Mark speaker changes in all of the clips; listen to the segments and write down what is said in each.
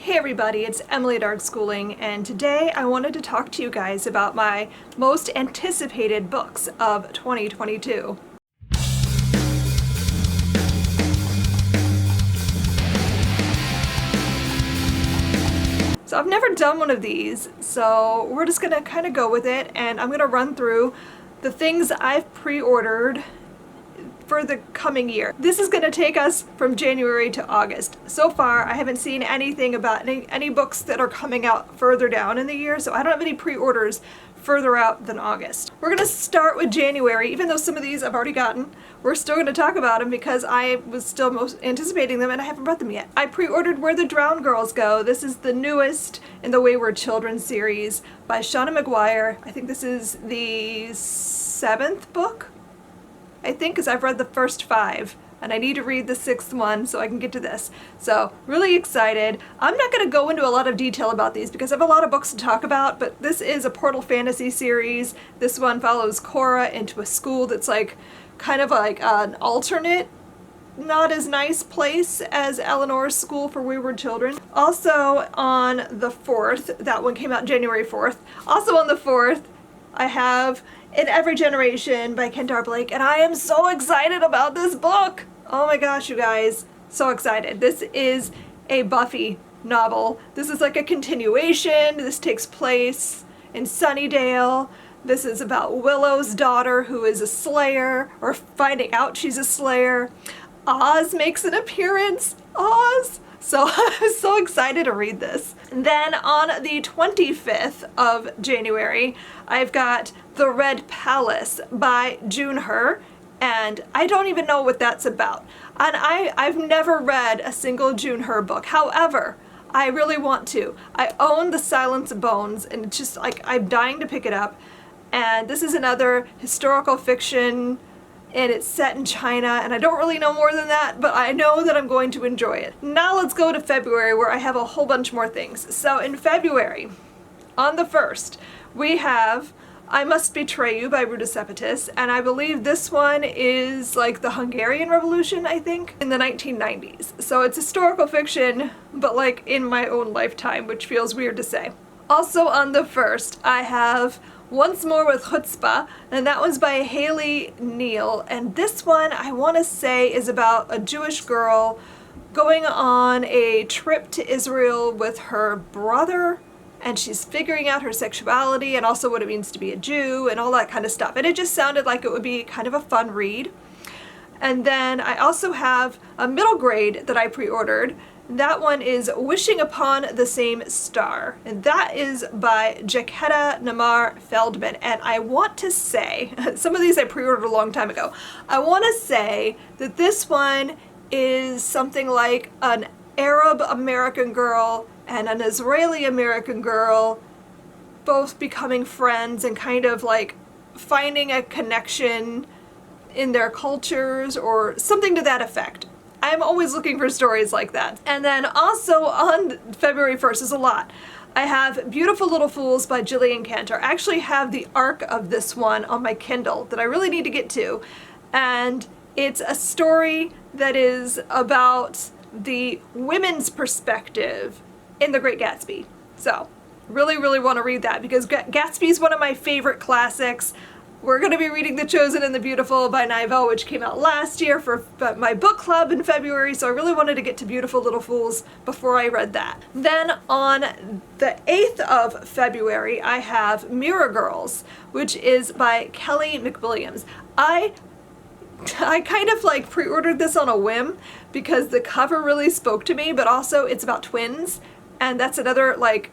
Speaker 1: Hey everybody, it's Emily at Arg Schooling, and today I wanted to talk to you guys about my most anticipated books of 2022. So I've never done one of these, so we're just gonna kind of go with it, and I'm gonna run through the things I've pre-ordered for the coming year. This is going to take us from January to August. So far, I haven't seen anything about any books that are coming out further down in the year, so I don't have any pre-orders further out than August. We're going to start with January, even though some of these I've already gotten. We're still going to talk about them because I was still most anticipating them and I haven't read them yet. I pre-ordered Where the Drowned Girls Go. This is the newest in the Wayward Children series by Seanan McGuire. I think this is the 7th book, I think, because I've read the first 5 and I need to read the 6th one so I can get to this. So really excited. I'm not going to go into a lot of detail about these because I have a lot of books to talk about, but this is a Portal Fantasy series. This one follows Cora into a school that's like kind of like an alternate, not as nice place as Eleanor's School for Wayward Children. Also on the 4th, that one came out January 4th. Also on the 4th, I have In Every Generation by Kentar Blake, and I am so excited about this book! Oh my gosh, you guys, so excited. This is a Buffy novel. This is like a continuation. This takes place in Sunnydale. This is about Willow's daughter, who is a Slayer, or finding out she's a Slayer. Oz makes an appearance. Oz! So I'm so excited to read this. And then on the 25th of January, I've got The Red Palace by Junher, and I don't even know what that's about. And I've never read a single Junher book. However, I really want to. I own The Silence of Bones, and it's just like I'm dying to pick it up. And this is another historical fiction, and it's set in China, and I don't really know more than that, but I know that I'm going to enjoy it. Now let's go to February, where I have a whole bunch more things. So in February, on the 1st, we have I Must Betray You by Ruta Sepetys, and I believe this one is like the Hungarian Revolution, I think, in the 1990s. So it's historical fiction, but like in my own lifetime, which feels weird to say. Also on the 1st, I have Once More with Chutzpah, and that one's by Haley Neal, and this one I want to say is about a Jewish girl going on a trip to Israel with her brother, and she's figuring out her sexuality and also what it means to be a Jew and all that kind of stuff, and it just sounded like it would be kind of a fun read. And then I also have a middle grade that I pre-ordered. That one is Wishing Upon the Same Star, and that is by Jacquetta Namar Feldman. And I want to say, some of these I pre-ordered a long time ago, I want to say that this one is something like an Arab American girl and an Israeli American girl both becoming friends and kind of like finding a connection in their cultures or something to that effect. I'm always looking for stories like that. And then also on February 1st is a lot. I have Beautiful Little Fools by Gillian Cantor. I actually have the arc of this one on my Kindle that I really need to get to. And it's a story that is about the women's perspective in The Great Gatsby. So, really, really want to read that because Gatsby is one of my favorite classics. We're going to be reading The Chosen and the Beautiful by Nivelle, which came out last year for my book club in February, so I really wanted to get to Beautiful Little Fools before I read that. Then on the 8th of February, I have Mirror Girls, which is by Kelly McWilliams. I kind of like pre-ordered this on a whim because the cover really spoke to me, but also it's about twins, and that's another like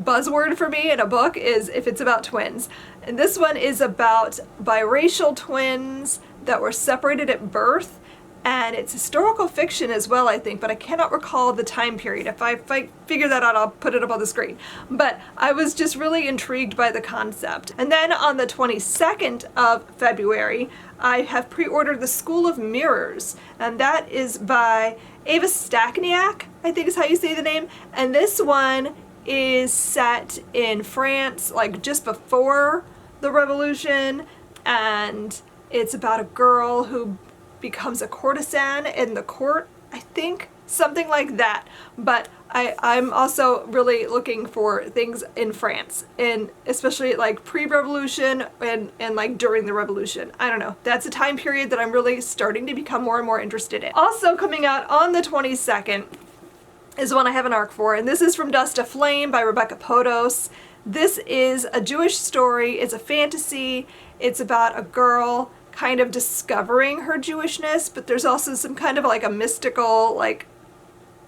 Speaker 1: buzzword for me in a book is if it's about twins. And this one is about biracial twins that were separated at birth, and it's historical fiction as well, I think, but I cannot recall the time period. If I figure that out, I'll put it up on the screen. But I was just really intrigued by the concept. And then on the 22nd of February, I have pre-ordered The School of Mirrors, and that is by Ava Stachniak, I think is how you say the name. And this one is set in France, like just before the revolution, and it's about a girl who becomes a courtesan in the court, I think. something like that. But I'm also really looking for things in France, and especially like pre-revolution and like during the revolution. I don't know. That's a time period that I'm really starting to become more and more interested in. Also coming out on the 22nd is one I have an ARC for, and this is From Dust to Flame by Rebecca Podos. This is a Jewish story. It's a fantasy. It's about a girl kind of discovering her Jewishness, but there's also some kind of like a mystical, like,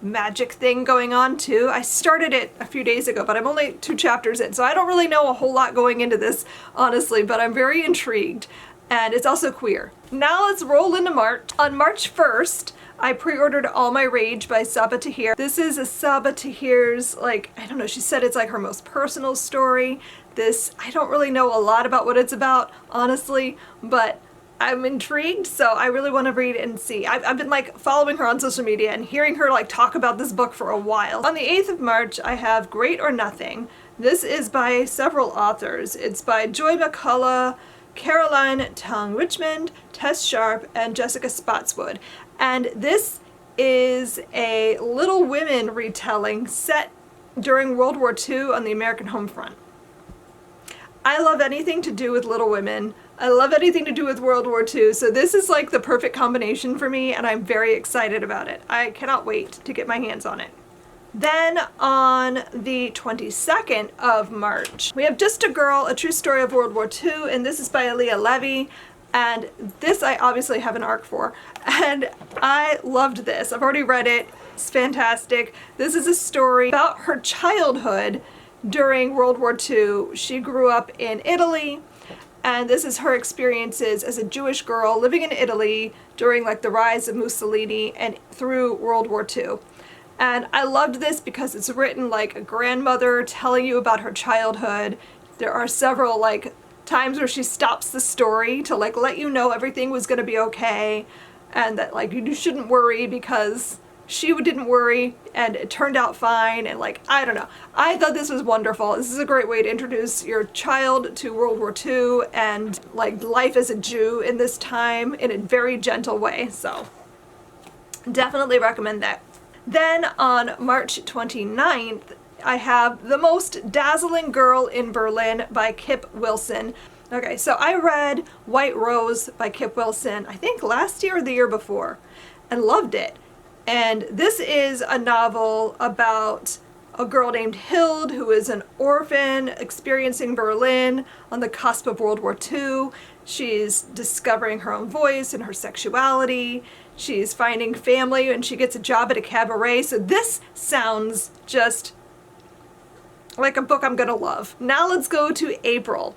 Speaker 1: magic thing going on too. I started it a few days ago, but I'm only 2 chapters in, so I don't really know a whole lot going into this, honestly, but I'm very intrigued, and it's also queer. Now let's roll into March. On March 1st, I pre-ordered All My Rage by Sabaa Tahir. This is a Sabaa Tahir's, like, I don't know, she said it's like her most personal story. This, I don't really know a lot about what it's about, honestly, but I'm intrigued, so I really want to read it and see. I've been like following her on social media and hearing her like talk about this book for a while. On the 8th of March, I have Great or Nothing. This is by several authors. It's by Joy McCullough, Caroline Tong Richmond, Tess Sharp, and Jessica Spotswood. And this is a Little Women retelling set during World War II on the American home front. I love anything to do with Little Women. I love anything to do with World War II, so this is like the perfect combination for me, and I'm very excited about it. I cannot wait to get my hands on it. Then on the 22nd of March, we have Just a Girl, A True Story of World War II, and this is by Aaliyah Levy. And this I obviously have an ARC for, and I loved this. I've already read it. It's fantastic. This is a story about her childhood during World War II. She grew up in Italy, and this is her experiences as a Jewish girl living in Italy during like the rise of Mussolini and through World War II. And I loved this because it's written like a grandmother telling you about her childhood. There are several like times where she stops the story to like let you know everything was going to be okay, and that like you shouldn't worry because she didn't worry and it turned out fine, and like, I don't know. I thought this was wonderful. This is a great way to introduce your child to World War II and like life as a Jew in this time in a very gentle way. So definitely recommend that. Then on March 29th, I have The Most Dazzling Girl in Berlin by Kip Wilson. Okay, so I read White Rose by Kip Wilson, I think last year or the year before, and loved it. And this is a novel about a girl named Hild who is an orphan experiencing Berlin on the cusp of World War II. She's discovering her own voice and her sexuality. She's finding family, and she gets a job at a cabaret. So this sounds just like a book I'm gonna love. Now let's go to April.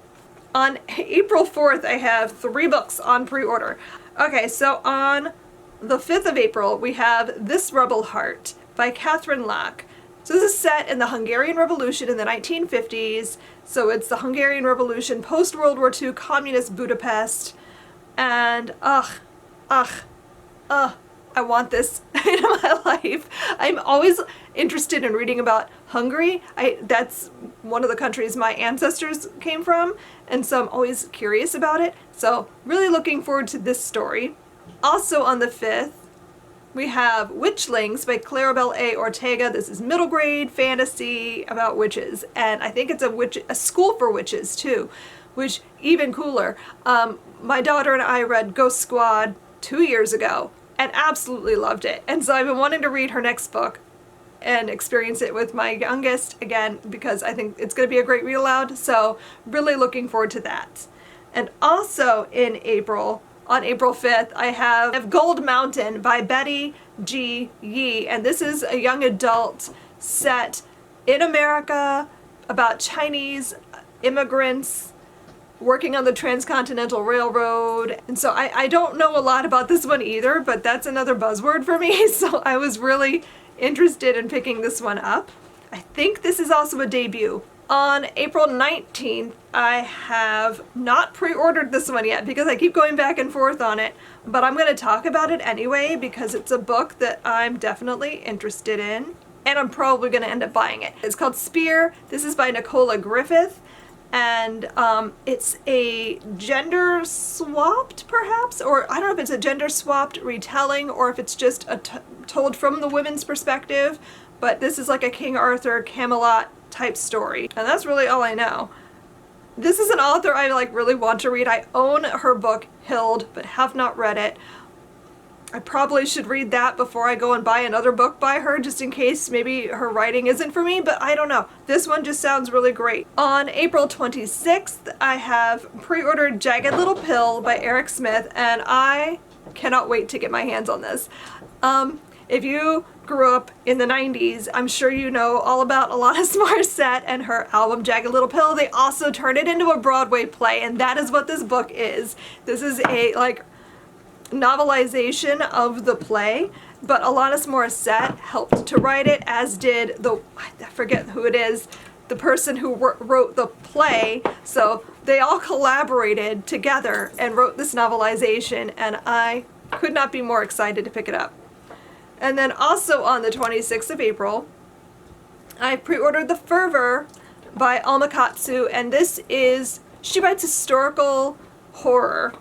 Speaker 1: On April 4th, I have 3 books on pre-order. Okay, so on the 5th of April, we have This Rebel Heart by Catherine Lach. So this is set in the Hungarian Revolution in the 1950s. So it's the Hungarian Revolution, post-World War II, communist Budapest. And, I want this in my life. I'm always interested in reading about Hungary. That's one of the countries my ancestors came from, and so I'm always curious about it. So really looking forward to this story. Also on the 5th, we have Witchlings by Claribel A. Ortega. This is middle grade fantasy about witches, and I think it's a school for witches too, which even cooler. My daughter and I read Ghost Squad 2 years ago and absolutely loved it, and so I've been wanting to read her next book and experience it with my youngest again because I think it's going to be a great read aloud, so really looking forward to that. And also in April, on April 5th, I have Gold Mountain by Betty G. Yee, and this is a young adult set in America about Chinese immigrants working on the Transcontinental Railroad. And so I don't know a lot about this one either, but that's another buzzword for me, so I was really interested in picking this one up. I think this is also a debut. On April 19th, I have not pre-ordered this one yet because I keep going back and forth on it, but I'm going to talk about it anyway because it's a book that I'm definitely interested in, and I'm probably going to end up buying it. It's called Spear. This is by Nicola Griffith, and it's a gender swapped, perhaps, or I don't know if it's a gender swapped retelling or if it's just told from the women's perspective, but this is like a King Arthur Camelot type story, and that's really all I know. This is an author I like really want to read. I own her book Hild, but have not read it. I probably should read that before I go and buy another book by her, just in case maybe her writing isn't for me, but I don't know. This one just sounds really great. On April 26th, I have pre-ordered Jagged Little Pill by Eric Smith, and I cannot wait to get my hands on this. If you grew up in the 90s, I'm sure you know all about Alanis Morissette and her album Jagged Little Pill. They also turned it into a Broadway play, and that is what this book is. This is a like novelization of the play, but Alanis Morissette helped to write it, as did I forget who it is, the person who wrote the play. So they all collaborated together and wrote this novelization, and I could not be more excited to pick it up. And then also on the 26th of April, I pre-ordered The Fervor by Alma Katsu, and she writes historical horror.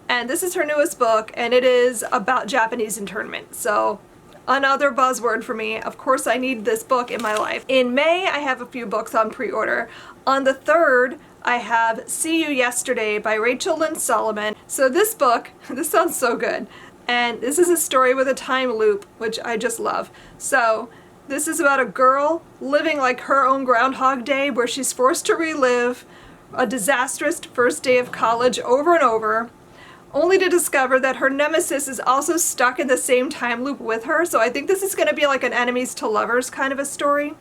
Speaker 1: And this is her newest book, and it is about Japanese internment. So another buzzword for me. Of course I need this book in my life. In May, I have a few books on pre-order. On the 3rd, I have See You Yesterday by Rachel Lynn Solomon. So this book, this sounds so good. And this is a story with a time loop, which I just love. So this is about a girl living like her own Groundhog Day, where she's forced to relive a disastrous first day of college over and over, only to discover that her nemesis is also stuck in the same time loop with her. So I think this is going to be like an enemies to lovers kind of a story.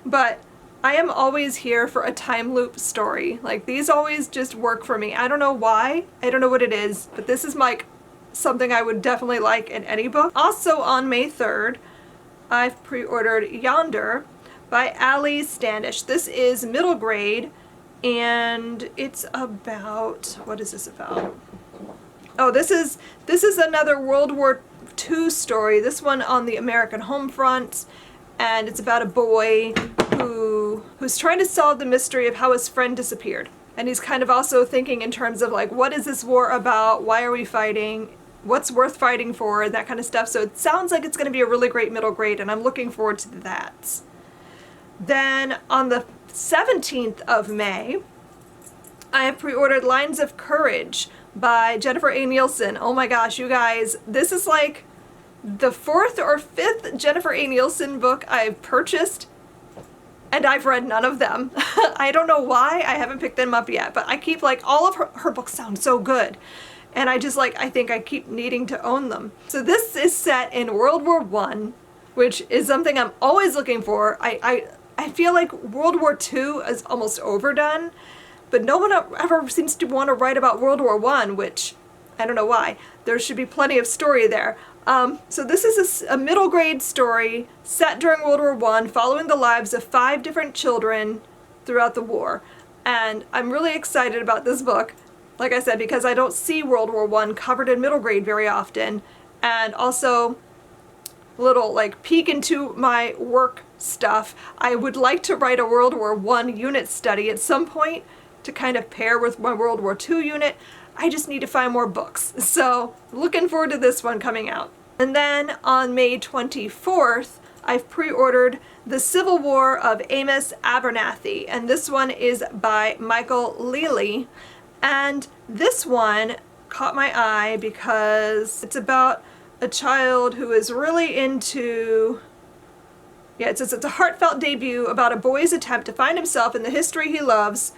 Speaker 1: But I am always here for a time loop story. Like, these always just work for me. I don't know why. I don't know what it is, but this is like something I would definitely like in any book. Also on May 3rd, I've pre-ordered Yonder by Ali Standish. This is middle grade, and it's about, what is this about? Oh, this is another World War II story. This one on the American home front, and it's about a boy who's trying to solve the mystery of how his friend disappeared. And he's kind of also thinking in terms of like, what is this war about? Why are we fighting? What's worth fighting for? And that kind of stuff. So it sounds like it's going to be a really great middle grade, and I'm looking forward to that. Then on the 17th of May, I have pre-ordered Lines of Courage by Jennifer A. Nielsen. Oh my gosh, you guys, this is like the 4th or 5th Jennifer A. Nielsen book I've purchased, and I've read none of them. I don't know why I haven't picked them up yet, but I keep like, all of her books sound so good. And I just like, I think I keep needing to own them. So this is set in World War I, which is something I'm always looking for. I feel like World War II is almost overdone, but no one ever seems to want to write about World War I, which I don't know why. There should be plenty of story there. So this is a middle grade story set during World War I, following the lives of 5 different children throughout the war. And I'm really excited about this book, like I said, because I don't see World War I covered in middle grade very often. And also, little like peek into my work stuff, I would like to write a World War I unit study at some point to kind of pair with my World War II unit. I just need to find more books. So looking forward to this one coming out. And then on May 24th, I've pre-ordered The Civil War of Amos Abernathy, and this one is by Michael Lely. And this one caught my eye because it's about a child who is really into, it's a heartfelt debut about a boy's attempt to find himself in the history he loves.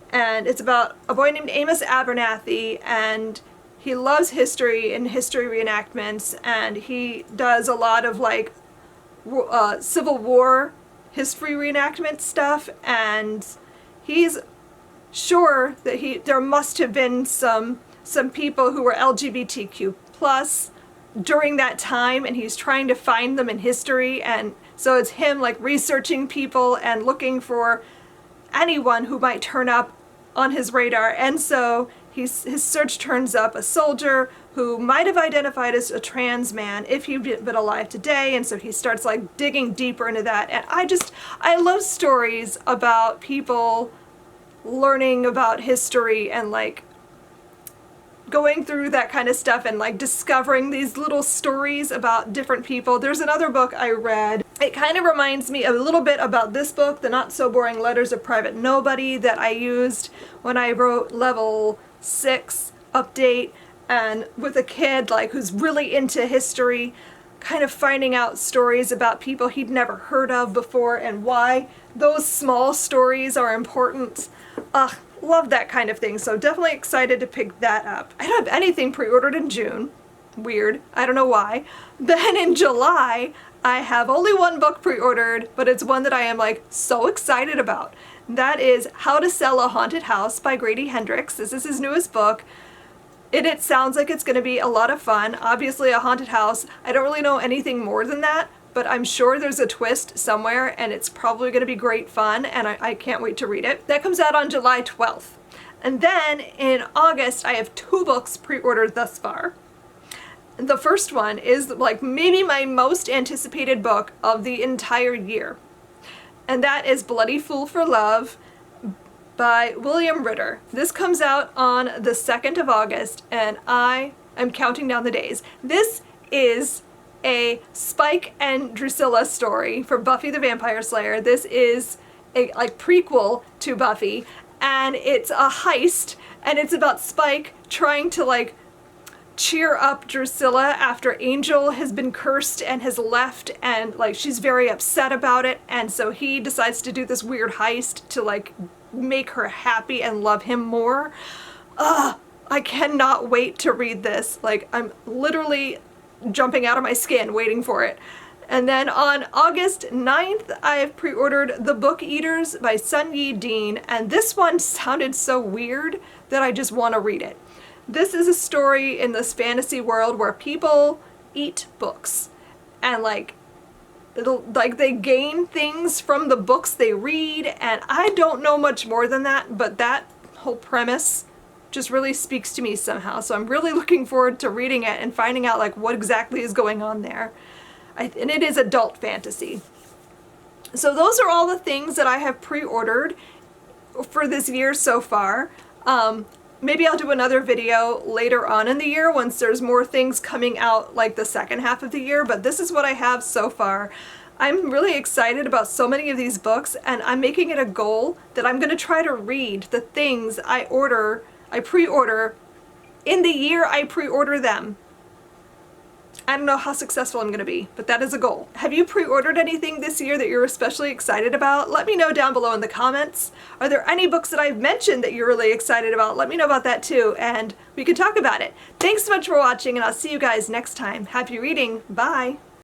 Speaker 1: And it's about a boy named Amos Abernathy, and he loves history and history reenactments, and he does a lot of like Civil War history reenactment stuff, and he's sure that there must have been some people who were LGBTQ plus during that time, and he's trying to find them in history. And so it's him like researching people and looking for anyone who might turn up on his radar. And so his search turns up a soldier who might have identified as a trans man if he'd been alive today, and so he starts like digging deeper into that. And I love stories about people learning about history and like going through that kind of stuff and like discovering these little stories about different people. There's another book I read. It kind of reminds me a little bit about this book, The Not So Boring Letters of Private Nobody, that I used when I wrote level 6 update, and with a kid like who's really into history, kind of finding out stories about people he'd never heard of before and why those small stories are important. Love that kind of thing, so definitely excited to pick that up. I don't have anything pre-ordered in June. Weird. I don't know why. Then in July, I have only one book pre-ordered, but it's one that I am like so excited about. That is How to Sell a Haunted House by Grady Hendrix. This is his newest book. It sounds like it's going to be a lot of fun. Obviously a haunted house. I don't really know anything more than that, but I'm sure there's a twist somewhere and it's probably going to be great fun, and I can't wait to read it. That comes out on July 12th. And then in August, I have 2 books pre-ordered thus far. The first one is like maybe my most anticipated book of the entire year. And that is Bloody Fool for Love by William Ritter. This comes out on the 2nd of August, and I am counting down the days. This is a Spike and Drusilla story for Buffy the Vampire Slayer. This is a like prequel to Buffy, and it's a heist, and it's about Spike trying to like cheer up Drusilla after Angel has been cursed and has left, and like she's very upset about it, and so he decides to do this weird heist to like make her happy and love him more. I cannot wait to read this. Like, I'm literally jumping out of my skin waiting for it. And then on August 9th, I have pre-ordered The Book Eaters by Sun Yi Dean, and this one sounded so weird that I just want to read it. This is a story in this fantasy world where people eat books, and like they gain things from the books they read, and I don't know much more than that, but that whole premise just really speaks to me somehow. So I'm really looking forward to reading it and finding out like what exactly is going on there. And it is adult fantasy. So those are all the things that I have pre-ordered for this year so far. Maybe I'll do another video later on in the year once there's more things coming out like the second half of the year, but this is what I have so far. I'm really excited about so many of these books, and I'm making it a goal that I'm going to try to read the things I pre-order in the year I pre-order them. I don't know how successful I'm going to be, but that is a goal. Have you pre-ordered anything this year that you're especially excited about? Let me know down below in the comments. Are there any books that I've mentioned that you're really excited about? Let me know about that too, and we can talk about it. Thanks so much for watching, and I'll see you guys next time. Happy reading. Bye.